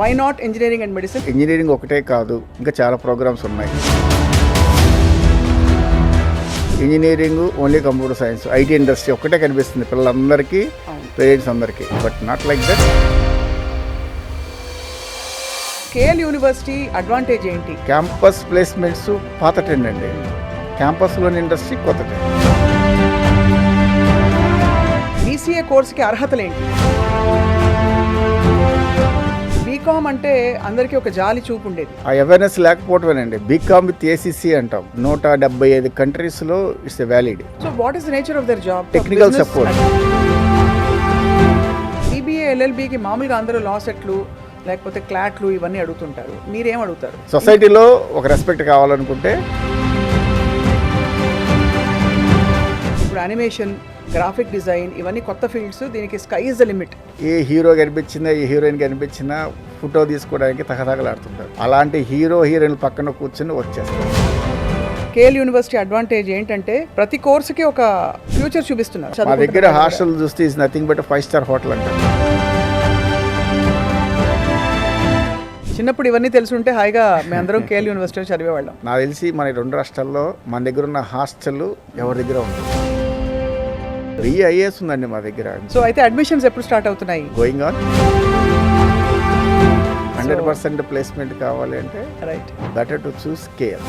Why not engineering and medicine? Engineering ఒకటే కాదు, ఇంకా చాలా ప్రోగ్రామ్స్ ఉన్నాయి. Engineering only computer science, IT industry ఒక్కటే కనిపిస్తుంది పిల్లలందరికీ, పేరెంట్స్ అందరికీ. But not like that. KL university advantage ఏంటి? క్యాంపస్ ప్లేస్మెంట్స్ పాత ట్రెండ్ అండి, క్యాంపస్లోని ఇండస్ట్రీ కొత్త ట్రెండ్. బీసీఏ కోర్సుకి అర్హతలు ఏంటి? బీకామ్ అంటే అందరికీ ఒక జాలి చూపు ఉండేది. ఆ అవేర్నెస్ లేకపోవటమేనండి. బీకామ్ విత్ ఏసీసీ అంటాం. 175 కంట్రీస్లో it's valid. So what is the nature of their job? Technical support. BBA ఎల్ఎల్బికి మామూలుగా అందరూ లా సెట్లు లేకపోతే క్లాట్లు ఇవన్నీ అడుగుతుంటారు, మీరేం అడుగుతారు? సొసైటీలో ఒక రెస్పెక్ట్ కావాలనుకుంటే ఇప్పుడు యానిమేషన్, గ్రాఫిక్ డిజైన్ ఇవన్నీ కొత్త ఫీల్డ్స్, దీనికి sky is the limit. A hero కనిపించినా, ఏ హీరోయిన్ కనిపించినా ఫోటో తీసుకోవడానికి తహతహలాడుతుంటారు. అలాంటి హీరో హీరోయిన్ పక్కన కూర్చొని వచ్చేస్తారు. కేఎల్ యూనివర్సిటీ అడ్వాంటేజ్ ఏంటంటే ప్రతి కోర్సుకి ఒక ఫ్యూచర్ చూపిస్తున్నారు. మా దగ్గర హాస్టల్ చూస్తే is nothing but 5-star hotel అంటారు. చిన్నప్పుడు ఇవన్నీ తెలుసుంటే హాయిగా మేమందరం కేఎల్ యూనివర్సిటీలో చదివేవాళ్ళం. నాకు తెలిసి మన 2 రాష్ట్రాల్లో మన దగ్గర ఉన్న హాస్టల్ ఎవరి దగ్గర ఉంది. IAS ఉందండి మా దగ్గర. సో అయితే అడ్మిషన్స్ ఎప్పుడు స్టార్ట్ అవుతున్నాయి? Going on. 100% ప్లేస్మెంట్ కావాలి అంటే right, better to choose KL.